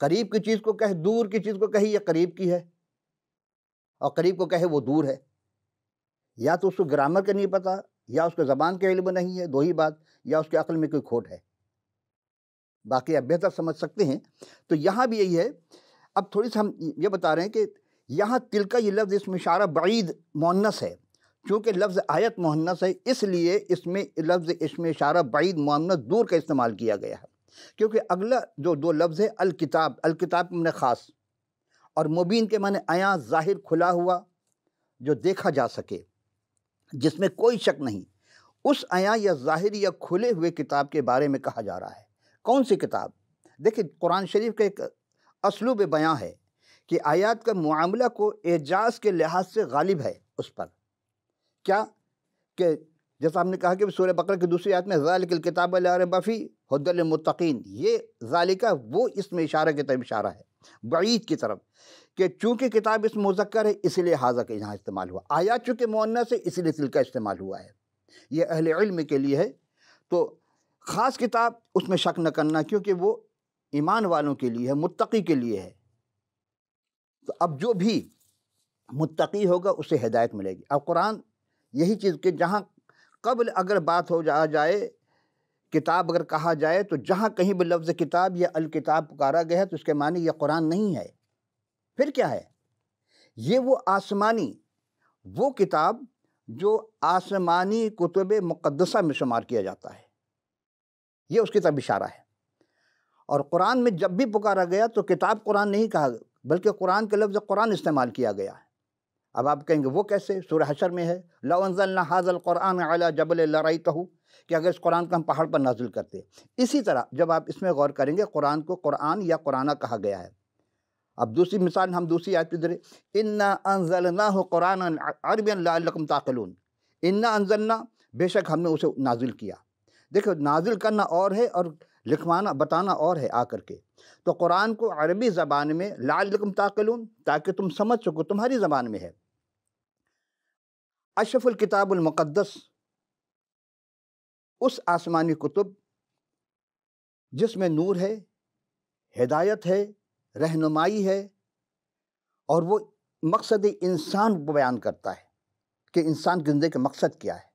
قریب کی چیز کو کہے دور کی چیز کو کہے یہ قریب کی ہے، اور قریب کو کہے وہ دور ہے، یا تو اس کو گرامر کا نہیں پتہ، یا اس کو زبان کے علم نہیں ہے، دو ہی بات، یا اس کے عقل میں کوئی کھوٹ ہے، باقی آپ بہتر سمجھ سکتے ہیں۔ تو یہاں بھی یہی ہے۔ اب تھوڑی سی ہم یہ بتا رہے ہیں کہ یہاں تلکا یہ لفظ اس میں اشارہ بعید مؤنث ہے، چونکہ لفظ آیت مؤنث ہے اس لیے اس میں لفظ اس میں اشارہ بعید مؤنث دور کا استعمال کیا گیا ہے، کیونکہ اگلا جو دو لفظ ہے الکتاب، الکتاب کے معنی خاص، اور مبین کے معنی عیاں، ظاہر، کھلا ہوا، جو دیکھا جا سکے، جس میں کوئی شک نہیں، اس عیاں یا ظاہر یا کھلے ہوئے کتاب کے بارے میں کہا جا رہا ہے۔ کون سی کتاب؟ دیکھیں قرآن شریف کا ایک اسلوب بیاں ہے کہ آیات کا معاملہ کو اعجاز کے لحاظ سے غالب ہے اس پر، کیا کہ جیسا ہم نے کہا کہ سورہ بقرہ کی دوسری آیت میں ذالک الکتاب لا ریب فیہ ھدی للمتقین، یہ ذالک وہ اس میں اشارہ کی طرف اشارہ ہے، بعید کی طرف، کہ چونکہ کتاب اس مذکر ہے اسی لیے حاذا کا یہاں استعمال ہوا، آیات چونکہ مؤنث ہے اسی لیے تلکا استعمال ہوا ہے، یہ اہل علم کے لیے ہے۔ تو خاص کتاب اس میں شک نہ کرنا، کیونکہ وہ ایمان والوں کے لیے ہے، متقی کے لیے ہے۔ تو اب جو بھی متقی ہوگا اسے ہدایت ملے گی۔ اب قرآن یہی چیز کہ جہاں قبل اگر بات ہو جائے کتاب اگر کہا جائے تو جہاں کہیں بھی لفظ کتاب یا الکتاب پکارا گیا ہے تو اس کے معنی یہ قرآن نہیں ہے، پھر کیا ہے؟ یہ وہ آسمانی وہ کتاب جو آسمانی کتب مقدسہ میں شمار کیا جاتا ہے، یہ اس کی طرف اشارہ ہے۔ اور قرآن میں جب بھی پکارا گیا تو کتاب قرآن نہیں کہا بلکہ قرآن کا لفظ قرآن استعمال کیا گیا ہے۔ اب آپ کہیں گے وہ کیسے؟ سورہ حشر میں ہے لو انزلنا ھذا القرآن علی جبل لرأیتہ، کہ اگر اس قرآن کو ہم پہاڑ پر نازل کرتے۔ اسی طرح جب آپ اس میں غور کریں گے قرآن کو قرآن یا قرآنہ کہا گیا ہے۔ اب دوسری مثال ہم دوسری آیت پہ درے انا انزلناہ قرآنا عربیا لعلکم تعقلون، انا انزلنا بے شک ہم نے اسے نازل کیا۔ دیکھو نازل کرنا اور ہے اور لکھوانا بتانا اور ہے آ کر کے، تو قرآن کو عربی زبان میں لعلکم تعقلون تاکہ تم سمجھ سکو، تمہاری زبان میں ہے۔ اشرف الکتاب المقدس اس آسمانی کتب جس میں نور ہے، ہدایت ہے، رہنمائی ہے، اور وہ مقصد انسان کو بیان کرتا ہے کہ انسان کی زندگی کا مقصد کیا ہے،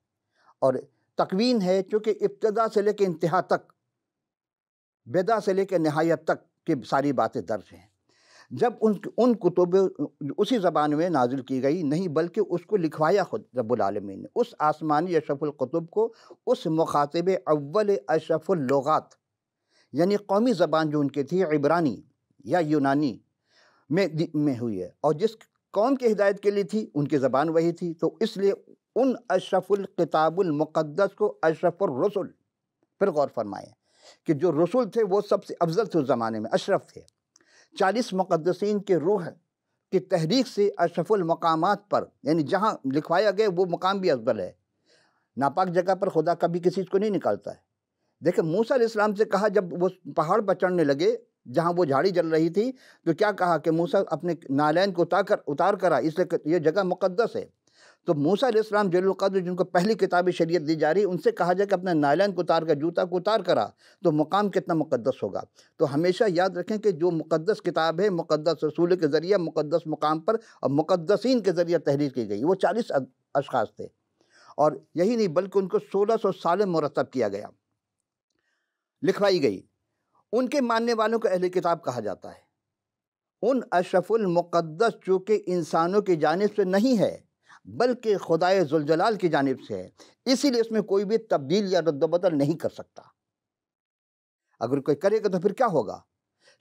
اور تکوین ہے چونکہ ابتدا سے لے کے انتہا تک، بدا سے لے کے نہایت تک کی ساری باتیں درج ہیں۔ جب ان کتب اسی زبان میں نازل کی گئی نہیں بلکہ اس کو لکھوایا خود رب العالمین نے، اس آسمانی اشرف القتب کو اس مخاطب اول اشرف اللغات، یعنی قومی زبان جو ان کی تھی عبرانی یا یونانی میں ہوئی ہے، اور جس قوم کی ہدایت کے لیے تھی ان کی زبان وہی تھی، تو اس لیے ان اشرف الکتاب المقدس کو اشرف الرسل، پھر غور فرمائیں کہ جو رسول تھے وہ سب سے افضل تھے اس زمانے میں، اشرف تھے۔ 40 مقدسین کے روح کی تحریک سے اشرف المقامات پر، یعنی جہاں لکھوایا گیا وہ مقام بھی افضل ہے۔ ناپاک جگہ پر خدا کبھی کسی کو نہیں نکالتا ہے۔ دیکھیں موسیٰ علیہ السلام سے کہا جب وہ پہاڑ پر چڑھنے لگے جہاں وہ جھاڑی جل رہی تھی تو کیا کہا کہ موسیٰ اپنے نالین کو اتار کرا، اس لیے یہ جگہ مقدس ہے۔ تو موسیٰ علیہ السلام جلیل القدر جن کو پہلی کتاب شریعت دی جا رہی ان سے کہا جائے کہ اپنے نالین کو اتار کر، جوتا کو اتار کرا، تو مقام کتنا مقدس ہوگا۔ تو ہمیشہ یاد رکھیں کہ جو مقدس کتاب ہے مقدس رسول کے ذریعہ مقدس مقام پر اور مقدسین کے ذریعہ تحریر کی گئی، وہ 40 اشخاص تھے، اور یہی نہیں بلکہ ان کو 1600 سال مرتب کیا گیا، لکھوائی گئی۔ ان کے ماننے والوں کو اہل کتاب کہا جاتا ہے۔ ان اشرف المقدس چونکہ انسانوں کی جانب سے نہیں ہے بلکہ خدائے ذوالجلال کی جانب سے ہے، اسی لیے اس میں کوئی بھی تبدیل یا رد و بدل نہیں کر سکتا۔ اگر کوئی کرے گا تو پھر کیا ہوگا؟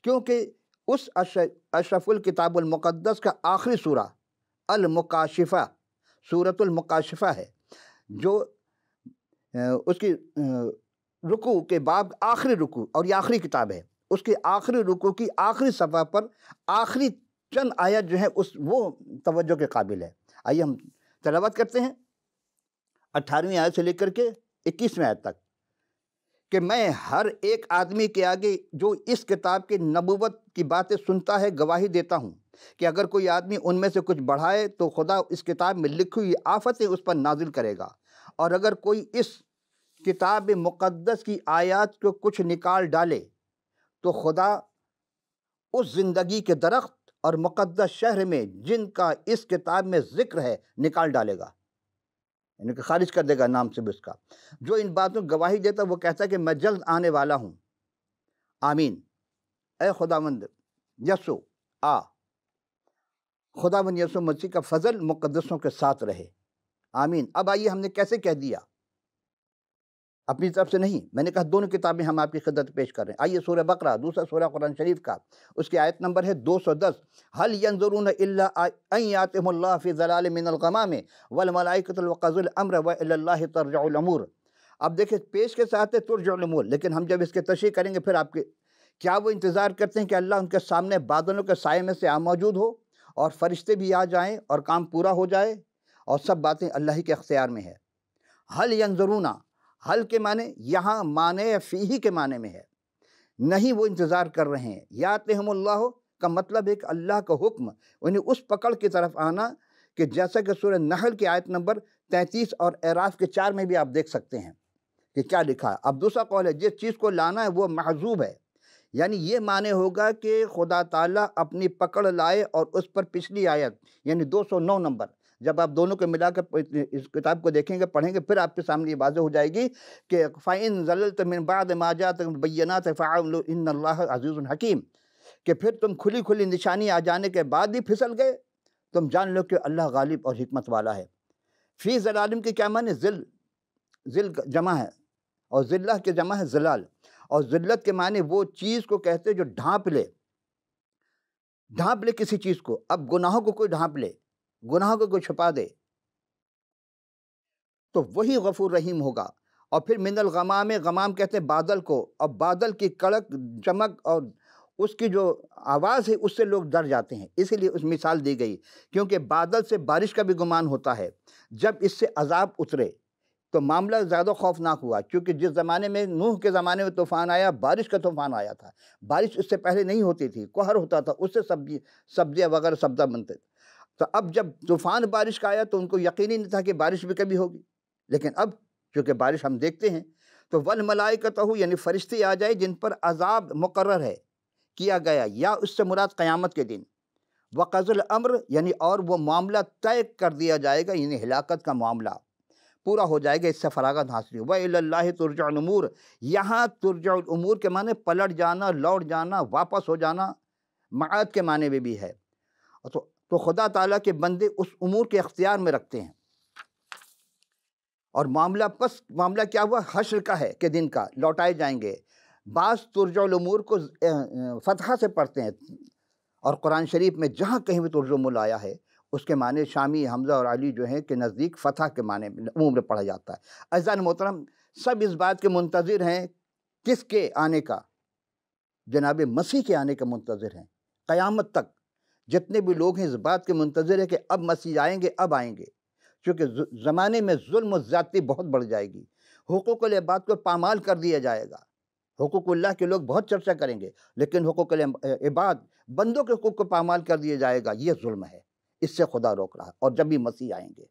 کیونکہ اس اشرف الکتاب المقدس کا آخری سورہ المکاشفہ، سورۃ المکاشفہ ہے، جو اس کی رکوع کے باب آخری رکوع، اور یہ آخری کتاب ہے، اس کی آخری رکوع کی آخری صفحہ پر آخری چند آیت جو ہیں وہ توجہ کے قابل ہے۔ آئیے ہم تلاوت کرتے ہیں 18ویں آیت سے لے کر کے 21ویں آیت تک، کہ میں ہر ایک آدمی کے آگے جو اس کتاب کی نبوت کی باتیں سنتا ہے گواہی دیتا ہوں کہ اگر کوئی آدمی ان میں سے کچھ بڑھائے تو خدا اس کتاب میں لکھی ہوئی آفتیں اس پر نازل کرے گا، اور اگر کوئی اس کتاب مقدس کی آیات کو کچھ نکال ڈالے تو خدا اس زندگی کے درخت اور مقدس شہر میں جن کا اس کتاب میں ذکر ہے نکال ڈالے گا، یعنی کہ خارج کر دے گا نام سے بھی اس کا۔ جو ان باتوں کی گواہی دیتا وہ کہتا ہے کہ میں جلد آنے والا ہوں، آمین۔ اے خداوند یسوع آ۔ خداوند یسوع مسیح کا فضل مقدسوں کے ساتھ رہے، آمین۔ اب آئیے، ہم نے کیسے کہہ دیا؟ اپنی طرف سے نہیں، میں نے کہا دونوں کتابیں ہم آپ کی خدمت پیش کر رہے ہیں۔ آئیے سورہ بقرہ، دوسرا سورہ قرآن شریف کا، اس کی آیت نمبر ہے 210۔ هل ينظرون الا ان ياتهم الله في ظلال من الغمام والملائکۃ وقضوا الامر والى الله ترجع الامور۔ اب دیکھیں پیش کے ساتھ ہے ترجع الامور، لیکن ہم جب اس کی تشریح کریں گے پھر آپ کے کیا وہ انتظار کرتے ہیں کہ اللہ ان کے سامنے بادلوں کے سائے میں سے موجود ہو اور فرشتے بھی آ جائیں اور کام پورا ہو جائے، اور سب باتیں اللہ ہی کے اختیار میں ہے۔ هل ينظرون، حل کے معنی یہاں معنی فیہی کے معنی میں ہے، نہیں وہ انتظار کر رہے ہیں۔ یاتہم اللہ کا مطلب ہے کہ اللہ کا حکم انہیں اس پکڑ کی طرف آنا، کہ جیسا کہ سورہ نحل کی آیت نمبر 33 اور اعراف کے 4 میں بھی آپ دیکھ سکتے ہیں کہ کیا لکھا ہے۔ اب دوسرا قول ہے جس چیز کو لانا ہے وہ محذوب ہے، یعنی یہ معنی ہوگا کہ خدا تعالیٰ اپنی پکڑ لائے، اور اس پر پچھلی آیت یعنی 209 نمبر، جب آپ دونوں کو ملا کر اس کتاب کو دیکھیں گے پڑھیں گے پھر آپ کے سامنے یہ واضح ہو جائے گی کہ فَإِن زَلَلْتَ مِن بَعْدِ مَا جَاءَتْكُمُ الْبَيِّنَاتُ فَاعْلَمُوا إِنَّ اللَّهَ عَزِيزٌ حَكِيمٌ، کہ پھر تم کھلی کھلی نشانی آ جانے کے بعد بھی پھسل گئے، تم جان لو کہ اللہ غالب اور حکمت والا ہے۔ فی ظلالم کے کیا معنی؟ ذل جمع ہے، اور ذلہ کے جمع ہے ظلال، اور ذلت کے معنی وہ چیز کو کہتے جو ڈھانپ لے کسی چیز کو۔ اب گناہوں کو کوئی ڈھانپ لے، گناہوں کو کوئی چھپا دے تو وہی غفور رحیم ہوگا۔ اور پھر من الغمام، غمام کہتے ہیں بادل کو، اور بادل کی کڑک چمک اور اس کی جو آواز ہے اس سے لوگ ڈر جاتے ہیں، اسی لیے اس مثال دی گئی، کیونکہ بادل سے بارش کا بھی گمان ہوتا ہے۔ جب اس سے عذاب اترے تو معاملہ زیادہ خوفناک ہوا، کیونکہ جس زمانے میں نوح کے زمانے میں طوفان آیا، بارش کا طوفان آیا تھا، بارش اس سے پہلے نہیں ہوتی تھی، قہر ہوتا تھا، اس سے سبزیاں وغیرہ سبزہ بنتے تھے۔ تو اب جب طوفان بارش کا آیا تو ان کو یقینی نہیں تھا کہ بارش بھی کبھی ہوگی، لیکن اب چونکہ بارش ہم دیکھتے ہیں تو والملائکۃ، یعنی فرشتے آ جائے جن پر عذاب مقرر ہے کیا گیا، یا اس سے مراد قیامت کے دن، وقضى الامر، یعنی اور وہ معاملہ طے کر دیا جائے گا، یعنی ہلاکت کا معاملہ پورا ہو جائے گا، اس سے فراغت حاصل ہو۔ وَإِلَى اللَّهِ تُرْجَعُ الْأُمُورُ، یہاں ترجع الامور کے معنی پلٹ جانا، لوٹ جانا، واپس ہو جانا، معاد کے معنی میں بھی ہے۔ تو خدا تعالیٰ کے بندے اس امور کے اختیار میں رکھتے ہیں، اور معاملہ کیا ہوا؟ حشر کا ہے کہ دن کا، لوٹائے جائیں گے۔ بعض ترجع الامور کو فتحہ سے پڑھتے ہیں، اور قرآن شریف میں جہاں کہیں بھی ترجع الامور آیا ہے اس کے معنی شامی حمزہ اور علی جو ہیں کہ نزدیک فتح کے معنی میں عموم میں پڑھا جاتا ہے۔ عزیزان محترم، سب اس بات کے منتظر ہیں، کس کے آنے کا؟ جناب مسیح کے آنے کا منتظر ہیں۔ قیامت تک جتنے بھی لوگ ہیں اس بات کے منتظر ہیں کہ اب مسیح آئیں گے، اب آئیں گے، چونکہ زمانے میں ظلم و زیادتی بہت بڑھ جائے گی، حقوق العباد کو پامال کر دیا جائے گا۔ حقوق اللہ کے لوگ بہت چرچا کریں گے، لیکن حقوق العباد، بندوں کے حقوق کو پامال کر دیا جائے گا، یہ ظلم ہے، اس سے خدا روک رہا ہے۔ اور جب بھی مسیح آئیں گے،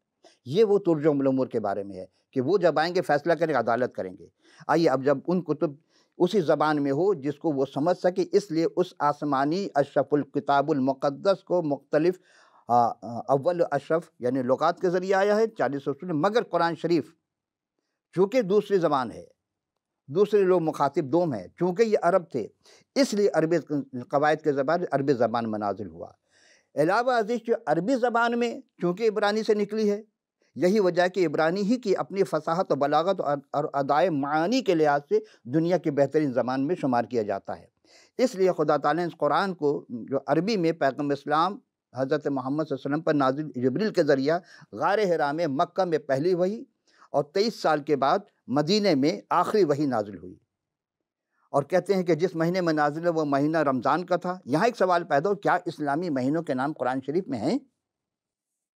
یہ وہ ترجع الامور کے بارے میں ہے کہ وہ جب آئیں گے فیصلہ کریں گے، عدالت کریں گے۔ آئیے اب جب ان کتب اسی زبان میں ہو جس کو وہ سمجھ سکے، اس لیے اس آسمانی اشرف الکتاب المقدس کو مختلف اول اشرف یعنی لغات کے ذریعے آیا ہے 40 رسول، مگر قرآن شریف چونکہ دوسری زبان ہے، دوسرے لوگ مخاطب دوم ہیں، چونکہ یہ عرب تھے اس لیے عربی قواعد کے زبان عربی زبان میں نازل ہوا۔ علاوہ ازیں جو عربی زبان میں چونکہ عبرانی سے نکلی ہے، یہی وجہ ہے کہ عبرانی ہی کی اپنی فصاحت و بلاغت اور ادائے معانی کے لحاظ سے دنیا کی بہترین زبان میں شمار کیا جاتا ہے۔ اس لیے خدا تعالیٰ نے اس قرآن کو جو عربی میں پیغمبر اسلام حضرت محمد صلی اللہ علیہ وسلم پر نازل جبریل کے ذریعہ غار حرا میں مکہ میں پہلی وحی، اور 23 سال کے بعد مدینہ میں آخری وحی نازل ہوئی۔ اور کہتے ہیں کہ جس مہینے میں نازل ہے وہ مہینہ رمضان کا تھا۔ یہاں ایک سوال پیدا ہو، کیا اسلامی مہینوں کے نام قرآن شریف میں ہیں؟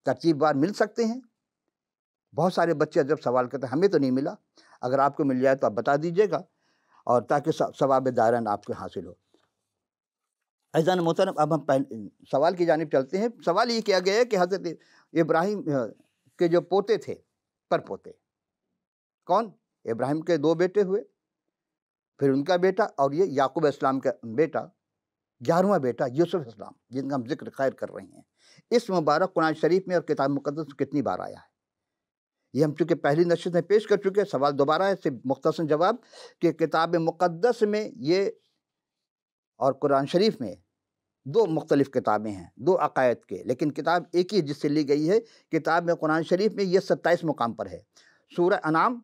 ترتیب وار مل سکتے ہیں؟ بہت سارے بچے جب سوال کرتے ہیں ہمیں تو نہیں ملا، اگر آپ کو مل جائے تو آپ بتا دیجیے گا، اور تاکہ ثواب دائرہ آپ کو حاصل ہو۔ عزیزان محترم، اب ہم سوال کی جانب چلتے ہیں۔ سوال یہ کیا گیا ہے کہ حضرت ابراہیم کے جو پوتے تھے، پر پوتے کون؟ ابراہیم کے 2 بیٹے ہوئے، پھر ان کا بیٹا، اور یہ یعقوب السلام کا بیٹا 11واں بیٹا یوسف السلام جن کا ہم ذکر خیر کر رہے ہیں، اس مبارک قرآن شریف میں اور کتاب مقدس میں کتنی بار آیا ہے؟ یہ ہم چونکہ پہلی نشست میں پیش کر چکے، سوال دوبارہ ہے، صرف مختصر جواب کہ کتاب مقدس میں یہ اور قرآن شریف میں دو مختلف کتابیں ہیں، دو عقائد کے، لیکن کتاب ایک ہی جس سے لی گئی ہے۔ کتاب میں قرآن شریف میں یہ 27 مقام پر ہے۔ سورہ انعام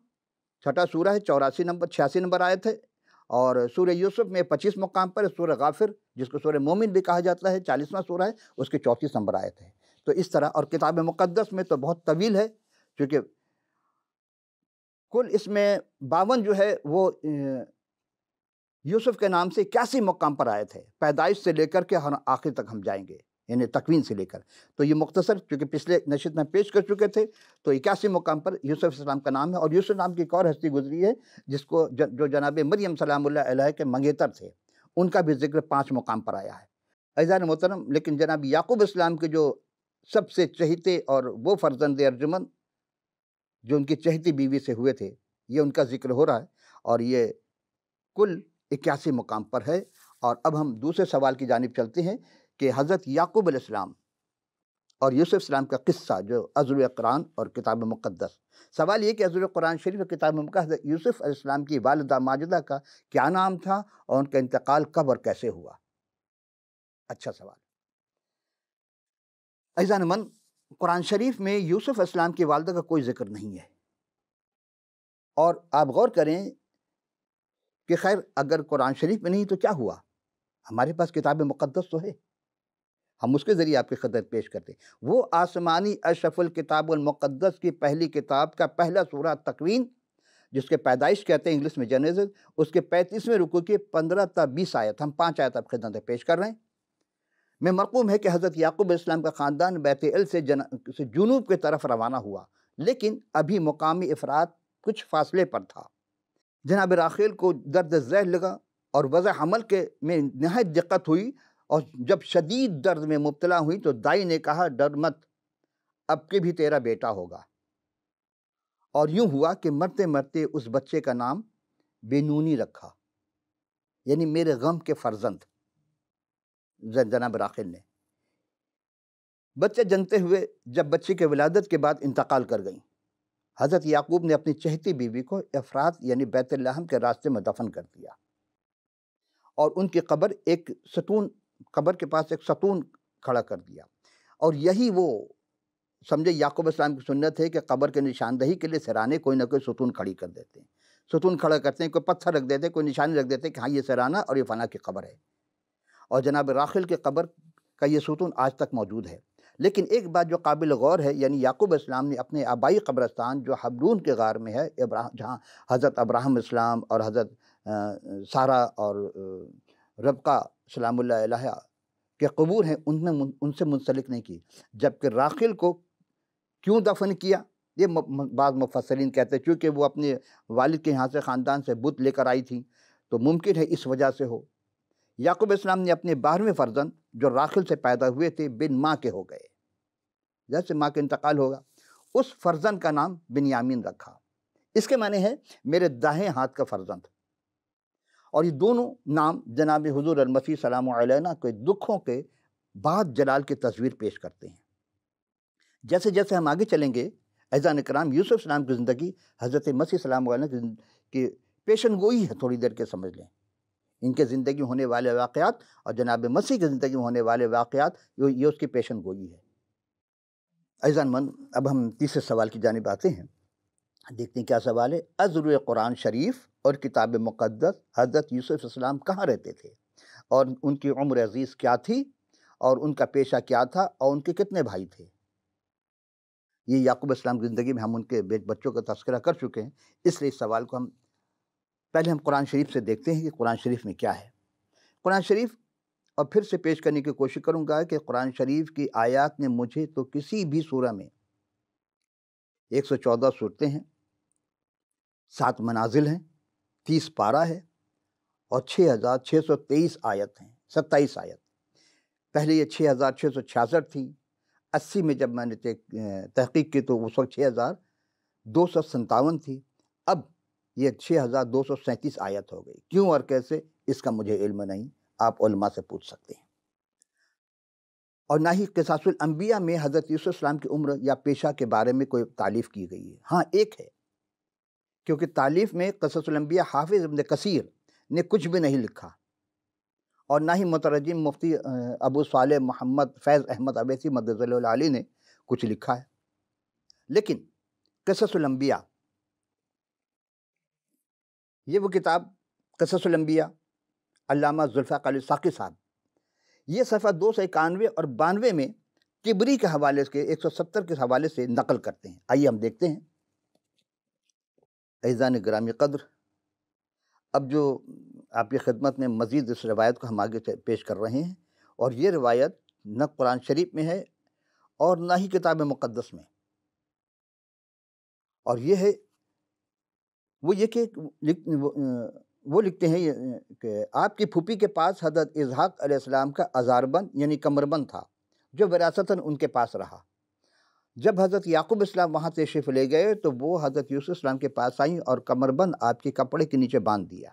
چھٹا سورہ ہے، 86 نمبر آیت ہے، اور سورہ یوسف میں 25 مقام پر ہے۔ سورہ غافر جس کو سورہ مومن بھی کہا جاتا ہے 40واں سورہ ہے، اس کی 34 نمبر آیت ہے۔ تو اس طرح، اور کتاب مقدس میں تو بہت طویل ہے، چونکہ کل اس میں 52 جو ہے وہ یوسف کے نام سے 81 مقام پر آیت ہے، پیدائش سے لے کر کے آخر تک ہم جائیں گے، یعنی تکوین سے لے کر۔ تو یہ مختصر چونکہ پچھلے نشست میں پیش کر چکے تھے، تو 81 مقام پر یوسف السلام کا نام ہے۔ اور یوسف نام کی ایک اور ہستی گزری ہے جس کو جو جناب مریم سلام اللہ علیہ کے منگیتر تھے، ان کا بھی ذکر 5 مقام پر آیا ہے۔ عزیزان محترم، لیکن جناب یعقوب السلام کے جو سب سے چہیتے اور وہ فرزند ارجمند جو ان کی چہیتی بیوی سے ہوئے تھے، یہ ان کا ذکر ہو رہا ہے، اور یہ کل 81 مقام پر ہے۔ اور اب ہم دوسرے سوال کی جانب چلتے ہیں کہ حضرت یعقوب علیہ السلام اور یوسف السلام کا قصہ جو عذر قرآن اور کتاب مقدس۔ سوال یہ کہ عذر قرآن شریف اور کتاب مقدس حضرت یوسف علیہ السلام کی والدہ ماجدہ کا کیا نام تھا اور ان کا انتقال کب اور کیسے ہوا؟ اچھا سوال۔ عزیزان من، قرآن شریف میں یوسف علیہ السلام کی والدہ کا کوئی ذکر نہیں ہے، اور آپ غور کریں کہ خیر اگر قرآن شریف میں نہیں تو کیا ہوا؟ ہمارے پاس کتاب مقدس تو ہے، ہم اس کے ذریعے آپ کی خدمت پیش کرتے ہیں۔ وہ آسمانی اشرف الکتاب المقدس کی پہلی کتاب کا پہلا سورہ تکوین، جس کے پیدائش کہتے ہیں انگلش میں جنیسس، اس کے 35ویں رکوع کی 15 تا 20 آیت، ہم 5 آیت آپ خدمت میں پیش کر رہے ہیں، میں مرقوم ہے کہ حضرت یعقوب علیہ السلام کا خاندان بیت ال سے جنوب کی طرف روانہ ہوا، لیکن ابھی مقامی افراد کچھ فاصلے پر تھا۔ جناب راخیل کو درد ذیل لگا اور وضع حمل کے میں نہایت دقت ہوئی، اور جب شدید درد میں مبتلا ہوئی تو دائی نے کہا ڈر مت، اب کے بھی تیرا بیٹا ہوگا۔ اور یوں ہوا کہ مرتے مرتے اس بچے کا نام بینونی رکھا، یعنی میرے غم کے فرزند، جناب راخیل نے۔ بچے جنتے ہوئے جب بچے کے ولادت کے بعد انتقال کر گئیں، حضرت یعقوب نے اپنی چہیتی بیوی کو افرات یعنی بیت لحم کے راستے میں دفن کر دیا، اور ان کی قبر کے پاس ایک ستون کھڑا کر دیا۔ اور یہی وہ سمجھے یعقوب السلام کی سنت ہے کہ قبر کے نشاندہی کے لیے سرانے کوئی نہ کوئی ستون کھڑی کر دیتے ہیں، ستون کھڑا کرتے ہیں، کوئی پتھر رکھ دیتے ہیں، کوئی نشانی رکھ دیتے ہیں کہ ہاں یہ سرانہ اور یہ فلاں کی قبر ہے۔ اور جناب راخیل کی قبر کا یہ ستون آج تک موجود ہے۔ لیکن ایک بات جو قابل غور ہے، یعنی یعقوب السلام نے اپنے آبائی قبرستان جو حبرون کے غار میں ہے، جہاں حضرت ابراہیم السلام اور حضرت سارہ اور ربقہ سلام اللہ علیہ کے قبور ہیں، ان سے منسلک نہیں کی۔ جبکہ راخیل کو کیوں دفن کیا؟ یہ بعض مفسرین کہتے ہیں چونکہ وہ اپنے والد کے یہاں سے خاندان سے بت لے کر آئی تھیں، تو ممکن ہے اس وجہ سے ہو۔ یعقوب السلام نے اپنے 12ویں فرزند جو راخیل سے پیدا ہوئے تھے بن ماں کے ہو گئے، جیسے ماں کا انتقال ہوگا، اس فرزند کا نام بنیامین رکھا۔ اس کے معنی ہے میرے دائیں ہاتھ کا فرزند۔ اور یہ دونوں نام جناب حضور المسیح سلام علیہ کے دکھوں کے بعد جلال کی تصویر پیش کرتے ہیں۔ جیسے جیسے ہم آگے چلیں گے عزیزان کرام، یوسف السلام کی زندگی حضرت مسیح سلام علیہ کی پیشن گوئی ہے، تھوڑی دیر کے سمجھ لیں۔ ان کے زندگی میں ہونے والے واقعات اور جناب مسیح کی زندگی میں ہونے والے واقعات، یہ اس کی پیشن گوئی ہے۔ عزیزان من، اب ہم تیسرے سوال کی جانب آتے ہیں، دیکھتے ہیں کیا سوال ہے۔ عذر قرآن شریف اور کتاب مقدس حضرت یوسف السلام کہاں رہتے تھے، اور ان کی عمر عزیز کیا تھی، اور ان کا پیشہ کیا تھا، اور ان کے کتنے بھائی تھے؟ یہ یعقوب السلام کی زندگی میں ہم ان کے بچوں کا تذکرہ کر چکے ہیں، اس لیے اس سوال کو پہلے ہم قرآن شریف سے دیکھتے ہیں کہ قرآن شریف میں کیا ہے۔ قرآن شریف اور پھر سے پیش کرنے کی کوشش کروں گا کہ قرآن شریف کی آیات نے مجھے تو کسی بھی سورہ میں 114 صورتیں ہیں، 7 منازل ہیں، 30 پارہ ہے، اور 6623 آیت ہیں، 27 آیت۔ پہلے یہ 6666 تھی، 80 میں جب میں نے تحقیق کی تو اس وقت 6257 تھی، اب یہ 6237 آیت ہو گئی۔ کیوں اور کیسے اس کا مجھے علم نہیں، آپ علماء سے پوچھ سکتے ہیں۔ اور نہ ہی قصص الانبیاء میں حضرت یوسف السلام کی عمر یا پیشہ کے بارے میں کوئی تعلیف کی گئی ہے۔ ہاں ایک ہے، کیونکہ تعلیف میں قصص الانبیاء حافظ ابن کثیر نے کچھ بھی نہیں لکھا، اور نہ ہی مترجم مفتی ابو صالح محمد فیض احمد اویسی مدظ اللہ العالی نے کچھ لکھا ہے۔ لیکن قصص الانبیاء، یہ وہ کتاب قصص الانبیاء علامہ ذوالفقار علی ساقی صاحب، یہ صفحہ 291 اور 92 میں طبری کے حوالے کے 170 کے حوالے سے نقل کرتے ہیں۔ آئیے ہم دیکھتے ہیں۔ عزیزان گرامی قدر، اب جو آپ کی خدمت میں مزید اس روایت کو ہم آگے سے پیش کر رہے ہیں، اور یہ روایت نہ قرآن شریف میں ہے اور نہ ہی کتاب مقدس میں، اور یہ ہے وہ یہ کہ وہ لکھتے ہیں کہ آپ کی پھوپھی کے پاس حضرت اسحاق علیہ السلام کا ازاربند یعنی کمربند تھا، جو وراثتاً ان کے پاس رہا۔ جب حضرت یعقوب اسلام وہاں تشریف لے گئے تو وہ حضرت یوسف اسلام کے پاس آئیں اور کمربند آپ کے کپڑے کے نیچے باندھ دیا۔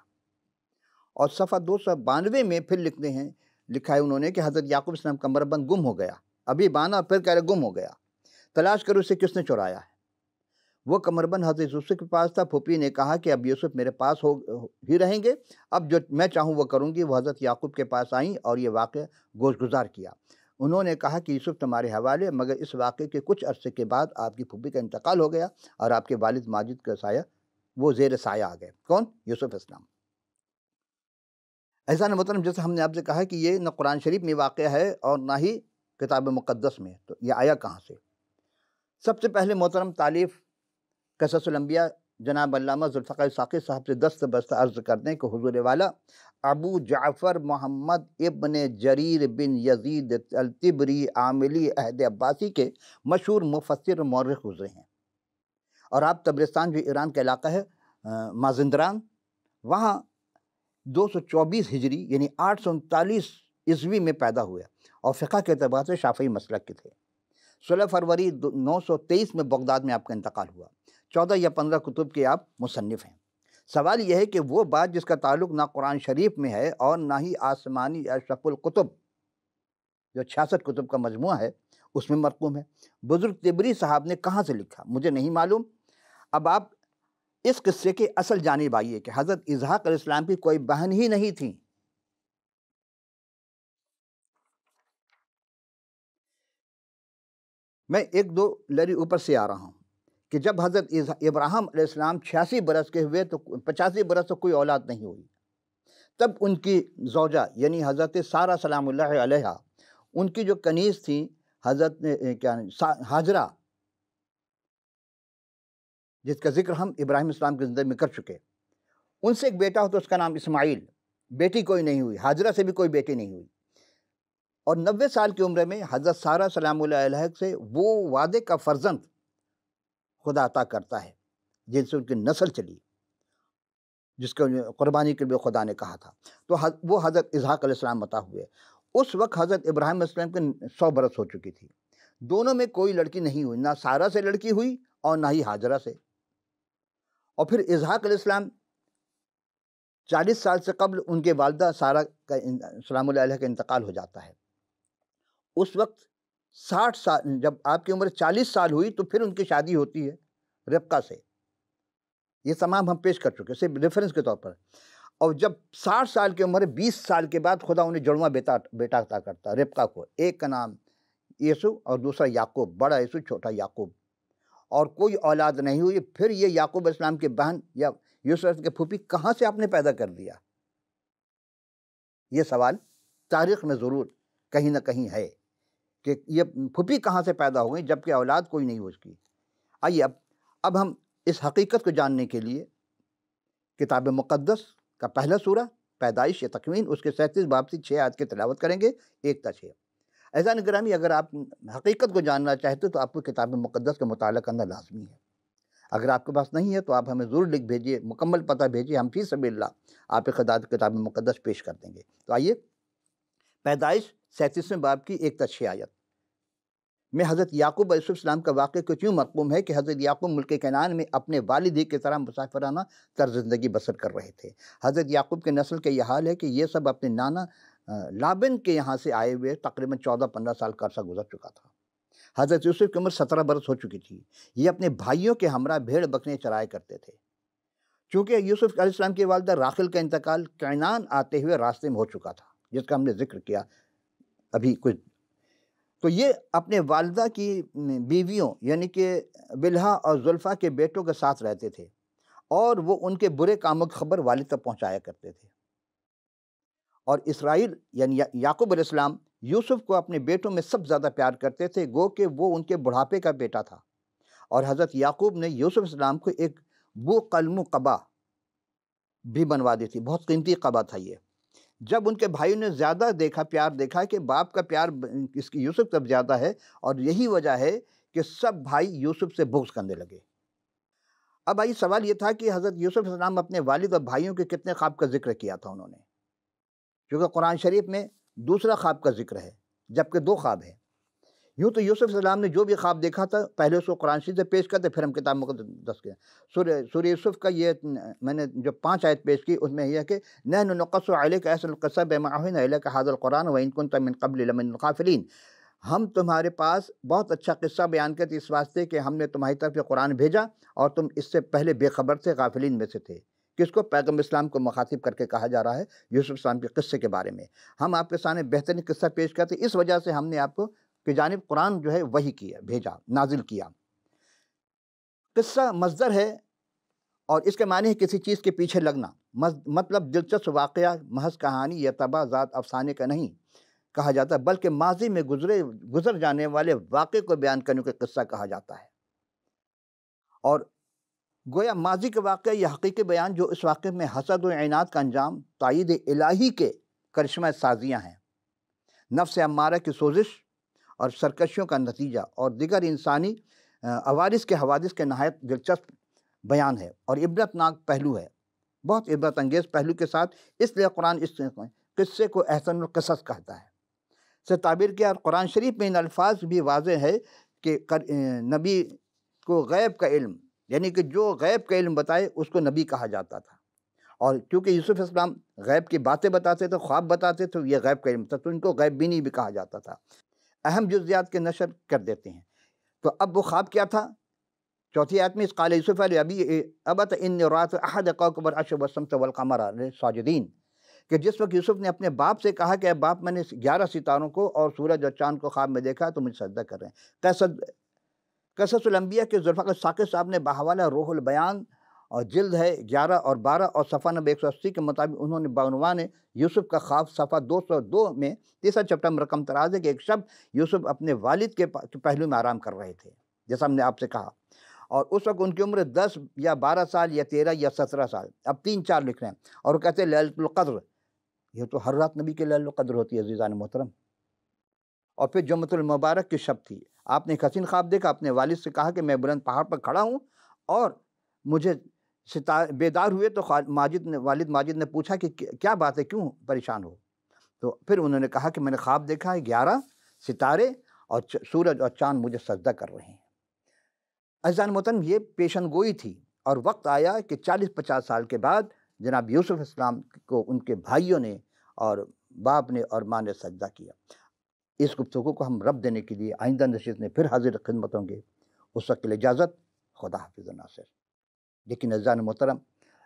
اور صفحہ 292 میں پھر لکھا ہے انہوں نے کہ حضرت یعقوب اسلام کمربند گم ہو گیا، ابھی باندھا پھر کہہ رہے گم ہو گیا، تلاش کرو اسے کس نے چرایا ہے۔ وہ کمربند حضرت یوسف کے پاس تھا۔ پھوپھی نے کہا کہ اب یوسف میرے پاس ہی رہیں گے، اب جو میں چاہوں وہ کروں گی۔ وہ حضرت یعقوب کے پاس آئیں اور یہ واقعہ گوش گزار کیا۔ انہوں نے کہا کہ یوسف تمہارے حوالے، مگر اس واقعے کے کچھ عرصے کے بعد آپ کی پھوپھی کا انتقال ہو گیا اور آپ کے والد ماجد کا سایہ وہ زیر سایہ آ گئے۔ کون؟ یوسف اسلام۔ ایسا نہ محترم، جیسے ہم نے آپ سے کہا کہ یہ نہ قرآن شریف میں واقعہ ہے اور نہ ہی کتاب مقدس میں، تو یہ آیا کہاں سے؟ سب سے پہلے محترم تعلیف قصص الانبیاء جناب علامہ ذوالفقار ساقی صاحب سے دست بستہ عرض کرتے ہیں کہ حضور والا ابو جعفر محمد ابن جریر بن یزید الطبری عاملی عہد عباسی کے مشہور مفسر اور مورخ گزرے ہیں، اور آپ تبرستان جو ایران کا علاقہ ہے مازندران، وہاں 224 ہجری یعنی 839 عیسوی میں پیدا ہوئے اور فقہ کے اعتبار سے شافعی مسلک کے تھے۔ 16 فروری 923 میں بغداد میں آپ کا انتقال ہوا۔ 14 یا 15 کتب کے آپ مصنف ہیں۔ سوال یہ ہے کہ وہ بات جس کا تعلق نہ قرآن شریف میں ہے اور نہ ہی آسمانی اشرف الکتب جو 66 کتب کا مجموعہ ہے اس میں مرقوم ہے، بزرگ طبری صاحب نے کہاں سے لکھا مجھے نہیں معلوم۔ اب آپ اس قصے کے اصل جانب آئیے کہ حضرت اسحاق علیہ السلام کی کوئی بہن ہی نہیں تھی۔ میں ایک دو لری اوپر سے آ رہا ہوں کہ جب حضرت ابراہیم علیہ السلام 86 برس کے ہوئے تو 85 برس تو کوئی اولاد نہیں ہوئی، تب ان کی زوجہ یعنی حضرت سارہ سلام اللہ علیہا، ان کی جو کنیز تھی حضرت ہاجرہ، جس کا ذکر ہم ابراہیم اسلام کے زندگی میں کر چکے، ان سے ایک بیٹا ہو تو اس کا نام اسماعیل، بیٹی کوئی نہیں ہوئی، ہاجرہ سے بھی کوئی بیٹی نہیں ہوئی، اور 90 سال کی عمر میں حضرت سارہ سلام اللہ علیہ سے وہ وعدے کا فرزند خدا عطا کرتا ہے جن سے ان کی نسل چلی، جس کو قربانی کے لیے خدا نے کہا تھا، تو وہ حضرت اسحاق علیہ السلام عطا ہوئے۔ اس وقت حضرت ابراہیم علیہ السلام کے 100 برس ہو چکی تھی، دونوں میں کوئی لڑکی نہیں ہوئی، نہ سارہ سے لڑکی ہوئی اور نہ ہی ہاجرہ سے۔ اور پھر اسحاق علیہ السلام 40 سال سے قبل ان کے والدہ سارہ کا سلام اللہ علیہ کا انتقال ہو جاتا ہے۔ اس وقت 60 سال، جب آپ کی عمر 40 سال ہوئی تو پھر ان کی شادی ہوتی ہے ربقہ سے۔ یہ تمام ہم پیش کر چکے صرف ریفرنس کے طور پر۔ اور جب 60 سال کی عمر 20 سال کے بعد خدا انہیں جڑواں بیٹا عطا کرتا ربقہ کو، ایک کا نام یسوع اور دوسرا یعقوب، بڑا یسوع چھوٹا یعقوب، اور کوئی اولاد نہیں ہوئی۔ پھر یہ یعقوب علیہ السلام کی بہن یا یوسف کے پھوپھی کہاں سے آپ نے پیدا کر دیا؟ یہ سوال تاریخ میں ضرور کہیں نہ کہیں ہے کہ یہ پھوپھی کہاں سے پیدا ہو گئی جبکہ اولاد کوئی نہیں ہو اس کی۔ آئیے اب ہم اس حقیقت کو جاننے کے لیے کتاب مقدس کا پہلا سورہ پیدائش یا تکوین، اس کے 37 باب سے 6 آیات کی تلاوت کریں گے، 1 تا 6۔ عزیزان گرامی، اگر آپ حقیقت کو جاننا چاہتے تو آپ کو کتاب مقدس کا مطالعہ کرنا لازمی ہے۔ اگر آپ کے پاس نہیں ہے تو آپ ہمیں ضرور لکھ بھیجیے، مکمل پتہ بھیجیے، ہم فی سبیل اللہ آپ کی خدمت کتاب مقدس پیش کر دیں گے۔ تو آئیے پیدائش 37 باب کی 1 تا 6 آیت میں حضرت یعقوب علیہ السلام کا واقعہ کو کیوں مرقوم ہے کہ حضرت یعقوب ملک کنعان میں اپنے والد ہی کی طرح مسافرانہ طرز زندگی بسر کر رہے تھے۔ حضرت یعقوب کے نسل کا یہ حال ہے کہ یہ سب اپنے نانا لابن کے یہاں سے آئے ہوئے تقریباً 14-15 سال کا عرصہ گزر چکا تھا۔ حضرت یوسف کی عمر 17 برس ہو چکی تھی۔ یہ اپنے بھائیوں کے ہمراہ بھیڑ بکریاں چرایا کرتے تھے۔ چونکہ یوسف علیہ السلام کی والدہ راخل کا انتقال کینعان آتے ہوئے راستے میں ہو چکا تھا، جس کا ہم نے ذکر کیا ابھی کچھ، تو یہ اپنے والدہ کی بیویوں یعنی کہ بلہا اور زلفا کے بیٹوں کے ساتھ رہتے تھے، اور وہ ان کے برے کاموں کی خبر والد تک پہنچایا کرتے تھے۔ اور اسرائیل یعنی یعقوب علیہ السلام یوسف کو اپنے بیٹوں میں سب زیادہ پیار کرتے تھے، گو کہ وہ ان کے بڑھاپے کا بیٹا تھا۔ اور حضرت یعقوب نے یوسف علیہ السلام کو ایک بو قلم قبا بھی بنوا دی تھی، بہت قیمتی قبا تھا یہ۔ جب ان کے بھائیوں نے زیادہ پیار دیکھا کہ باپ کا پیار اس کی یوسف تب زیادہ ہے، اور یہی وجہ ہے کہ سب بھائی یوسف سے بغض کرنے لگے۔ اب آئی سوال یہ تھا کہ حضرت یوسف علیہ السلام اپنے والد اور بھائیوں کے کتنے خواب کا ذکر کیا تھا انہوں نے، کیونکہ قرآن شریف میں دوسرا خواب کا ذکر ہے جبکہ 2 خواب ہیں۔ یوں تو یوسف علیہ السلام نے جو بھی خواب دیکھا تھا پہلے اس کو قرآن شریف سے پیش کرتے، پھر ہم کتاب مقدس کے سورہ یوسف کا یہ میں نے جو 5 آیت پیش کی، اس میں یہ ہے کہ نحن نقص علیک احسن القصص بما اوحینا الیک ھذا القرآن وان کنت من قبل لمن الغافلین، ہم تمہارے پاس بہت اچھا قصہ بیان کرتے اس واسطے کہ ہم نے تمہاری طرف یہ قرآن بھیجا اور تم اس سے پہلے بے خبر تھے، غافلین میں سے تھے۔ کس کو؟ پیغمبر اسلام کو مخاطب کر کے کہا جا رہا ہے یوسف السلام کے قصے کے بارے میں۔ ہم آپ کے سامنے بہترین قصہ پیش کرتے، اس وجہ سے ہم نے آپ کو کی جانب قرآن جو ہے وحی کیا، بھیجا، نازل کیا۔ قصہ مصدر ہے اور اس کے معنی ہے کسی چیز کے پیچھے لگنا، مطلب دلچسپ واقعہ، محض کہانی یا طبع ذات افسانے کا نہیں کہا جاتا، بلکہ ماضی میں گزر جانے والے واقعے کو بیان کرنے کو قصہ کہا جاتا ہے۔ اور گویا ماضی کے واقعہ یا حقیقی بیان جو اس واقعے میں حسد و عناد کا انجام، تائید الہی کے کرشمہ سازیاں ہیں، نفس امارہ کی سوزش اور سرکشیوں کا نتیجہ، اور دیگر انسانی عوارض کے حوادث کے نہایت دلچسپ بیان ہے اور عبرت ناک پہلو ہے، بہت عبرت انگیز پہلو کے ساتھ، اس لیے قرآن اس قصے کو احسن القصص کہتا ہے۔ سے تعبیر کیا، اور قرآن شریف میں ان الفاظ بھی واضح ہے کہ نبی کو غیب کا علم، یعنی کہ جو غیب کا علم بتائے اس کو نبی کہا جاتا تھا، اور کیونکہ یوسف علیہ السلام غیب کی باتیں بتاتے تھے، خواب بتاتے تھے، یہ غیب کا علم تھا، تو ان کو غیب بینی بھی کہا جاتا تھا، اہم جزیات کے نشر کر دیتے ہیں۔ تو اب وہ خواب کیا تھا؟ 4 آیت میں، قال یوسف علی ابی ابت انی رأیت احد کوکب العشر والشمس والقمر ساجدین، کہ جس وقت یوسف نے اپنے باپ سے کہا کہ اے باپ، میں نے 11 ستاروں کو اور سورج اور چاند کو خواب میں دیکھا تو مجھے سجدہ کر رہے ہیں۔ قصص الانبیاء کے ذوالفقار ثاقب صاحب نے بحوالہ روح البیان، اور جلد ہے 11 اور 12 اور صفحہ نمبر 180 کے مطابق انہوں نے بعنوان یوسف کا خواب صفحہ 202 میں 3 چیپٹر میں رقم تراز ہے کہ ایک شب یوسف اپنے والد کے پہلو میں آرام کر رہے تھے، جیسا ہم نے آپ سے کہا، اور اس وقت ان کی عمر 10 یا 12 سال یا 13 یا 17 سال، اب 3-4 لکھ رہے ہیں، اور وہ کہتے ہیں لیلۃ القدر، یہ تو ہر رات نبی کے لیلۃ القدر ہوتی ہے عزیزان محترم۔ اور پھر جمعۃ المبارک کی شب تھی، آپ نے ایک حسین خواب دیکھا، اپنے والد سے کہا کہ میں بلند پہاڑ پر کھڑا ہوں اور مجھے بیدار ہوئے، تو والد ماجد نے پوچھا کہ کیا بات ہے، کیوں پریشان ہو؟ تو پھر انہوں نے کہا کہ میں نے خواب دیکھا ہے 11 ستارے اور سورج اور چاند مجھے سجدہ کر رہے ہیں۔ عزیزان محترم، یہ پیشن گوئی تھی، اور وقت آیا کہ 40-50 سال کے بعد جناب یوسف علیہ السلام کو ان کے بھائیوں نے اور باپ نے اور ماں نے سجدہ کیا۔ اس گفتگو کو ہم رب دینے کے لیے آئندہ نشست میں پھر حاضر خدمت ہوں گے، اس وقت کے لیے اجازت، خدا حافظ و ناصر۔ لیکن عزیزان محترم،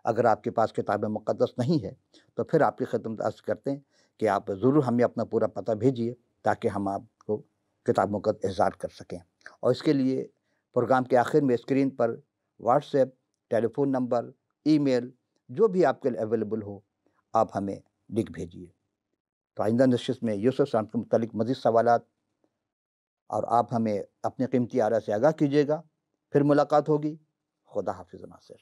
اگر آپ کے پاس کتاب مقدس نہیں ہے تو پھر آپ کی خدمت عرض کرتے ہیں کہ آپ ضرور ہمیں اپنا پورا پتہ بھیجیے تاکہ ہم آپ کو کتاب مقدس اظہار کر سکیں، اور اس کے لیے پروگرام کے آخر میں اسکرین پر واٹس ایپ، ٹیلی فون نمبر، ای میل جو بھی آپ کے لیے اویلیبل ہو، آپ ہمیں لکھ بھیجیے۔ تو آئندہ نشست میں یوسف علیہ السلام کے متعلق مزید سوالات، اور آپ ہمیں اپنے قیمتی آراء سے آگاہ کیجیے گا۔ پھر ملاقات ہوگی، خدا حافظ و ناصر۔